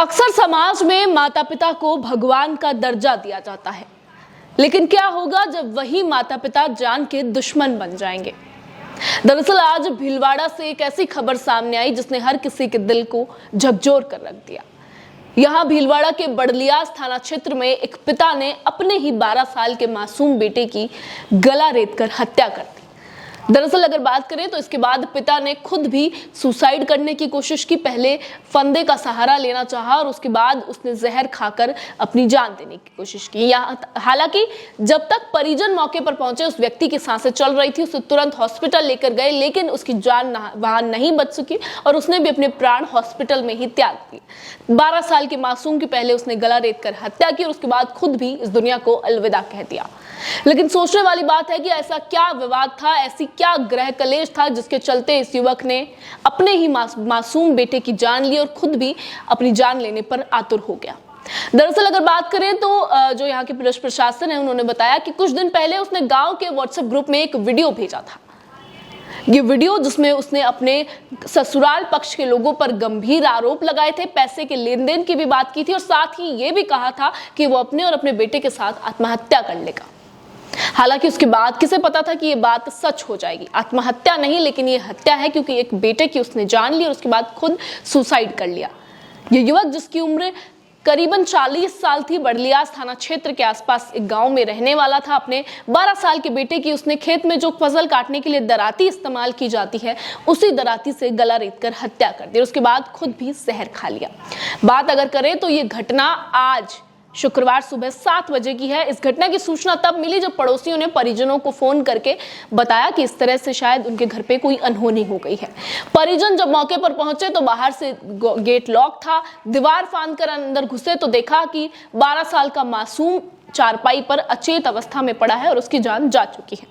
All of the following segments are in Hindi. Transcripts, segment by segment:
अक्सर समाज में माता पिता को भगवान का दर्जा दिया जाता है, लेकिन क्या होगा जब वही माता पिता जान के दुश्मन बन जाएंगे। दरअसल आज भीलवाड़ा से एक ऐसी खबर सामने आई जिसने हर किसी के दिल को झकझोर कर रख दिया। यहाँ भीलवाड़ा के बड़लियास थाना क्षेत्र में एक पिता ने अपने ही 12 साल के मासूम बेटे की गला रेतकर हत्या कर दी। दरअसल अगर बात करें तो इसके बाद पिता ने खुद भी सुसाइड करने की कोशिश की। पहले फंदे का सहारा लेना चाहा और उसके बाद उसने जहर खाकर अपनी जान देने की कोशिश की। हालांकि जब तक परिजन मौके पर पहुंचे उस व्यक्ति की सांसें चल रही थी, उसे तुरंत हॉस्पिटल लेकर गए, लेकिन उसकी जान वहां नहीं बच सकी और उसने भी अपने प्राण हॉस्पिटल में ही त्याग दिए। 12 साल के मासूम की पहले उसने गला रेतकर हत्या की और उसके बाद खुद भी इस दुनिया को अलविदा कह दिया। लेकिन सोचने वाली बात है कि ऐसा क्या विवाद था, ऐसी क्या ग्रह कलेश था जिसके चलते इस युवक ने अपने ही मासूम बेटे की जान ली और खुद भी अपनी जान लेने पर आतुर हो गया। दरअसल अगर बात करें तो जो यहाँ के पुलिस प्रशासन है उन्होंने बताया कि कुछ दिन पहले उसने गांव के व्हाट्सएप ग्रुप में एक वीडियो भेजा था। ये वीडियो जिसमें उसने अपने ससुराल पक्ष के लोगों पर गंभीर आरोप लगाए थे, पैसे के लेन देन की भी बात की थी और साथ ही ये भी कहा था कि वो अपने और अपने बेटे के साथ आत्महत्या कर लेगा। हालांकि उसके बाद किसे पता था कि ये बात सच हो जाएगी। आत्महत्या नहीं, लेकिन ये हत्या है, क्योंकि एक बेटे की उसने जान ली और उसके बाद खुद सुसाइड कर लिया। ये युवक जिसकी उम्र करीबन 40 साल थी, बड़लियास थाना क्षेत्र के आसपास एक गांव में रहने वाला था। अपने 12 साल के बेटे की उसने खेत में जो फसल काटने के लिए दराती इस्तेमाल की जाती है, उसी दराती से गला रेतकर हत्या कर दी और उसके बाद खुद भी जहर खा लिया। बात अगर करें तो ये घटना आज शुक्रवार सुबह 7 बजे की है। इस घटना की सूचना तब मिली जब पड़ोसियों ने परिजनों को फोन करके बताया कि इस तरह से शायद उनके घर पे कोई अनहोनी हो गई है। परिजन जब मौके पर पहुंचे तो बाहर से गेट लॉक था। दीवार फांदकर अंदर घुसे तो देखा कि 12 साल का मासूम चारपाई पर अचेत अवस्था में पड़ा है और उसकी जान जा चुकी है।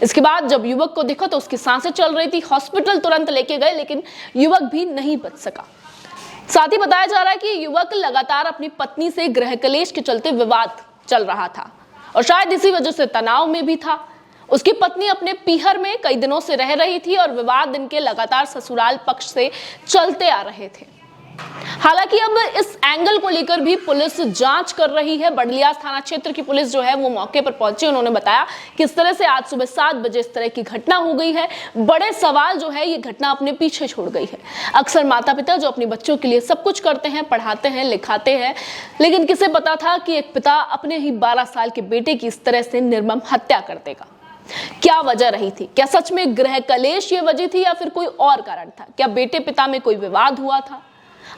इसके बाद जब युवक को देखा तो उसकी सांसें चल रही थी। हॉस्पिटल तुरंत लेके गए, लेकिन युवक भी नहीं बच सका। साथ ही बताया जा रहा है कि युवक लगातार अपनी पत्नी से गृह कलेश के चलते विवाद चल रहा था और शायद इसी वजह से तनाव में भी था। उसकी पत्नी अपने पीहर में कई दिनों से रह रही थी और विवाद इनके लगातार ससुराल पक्ष से चलते आ रहे थे। हालांकि अब इस एंगल को लेकर भी पुलिस जांच कर रही है। बड़लियास थाना क्षेत्र की पुलिस जो है वो मौके पर पहुंची। उन्होंने बताया कि इस तरह से आज सुबह 7 बजे इस तरह की घटना हो गई है। बड़े सवाल जो है ये घटना अपने पीछे छोड़ गई है। अक्सर माता पिता जो अपने बच्चों के लिए सब कुछ करते हैं, पढ़ाते हैं, लिखाते हैं, लेकिन किसे पता था कि एक पिता अपने ही 12 साल के बेटे की इस तरह से निर्मम हत्या कर देगा। क्या वजह रही थी? क्या सच में गृह कलेश ये वजह थी या फिर कोई और कारण था? क्या बेटे पिता में कोई विवाद हुआ था?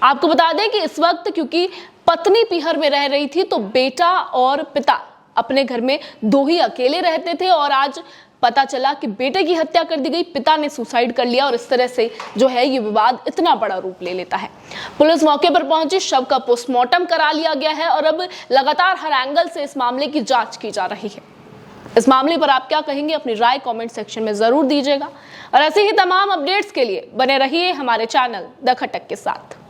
आपको बता दें कि इस वक्त क्योंकि पत्नी पीहर में रह रही थी तो बेटा और पिता अपने घर में 2 ही अकेले रहते थे और आज पता चला कि बेटे की हत्या कर दी गई, पिता ने सुसाइड कर लिया और इस तरह से जो है ये विवाद इतना बड़ा रूप ले लेता है। पुलिस मौके पर पहुंची, शव का पोस्टमार्टम करा लिया गया है और अब लगातार हर एंगल से इस मामले की जांच की जा रही है। इस मामले पर आप क्या कहेंगे? अपनी राय कमेंट सेक्शन में जरूर दीजिएगा और ऐसे ही तमाम अपडेट्स के लिए बने रहिए हमारे चैनल द खटक के साथ।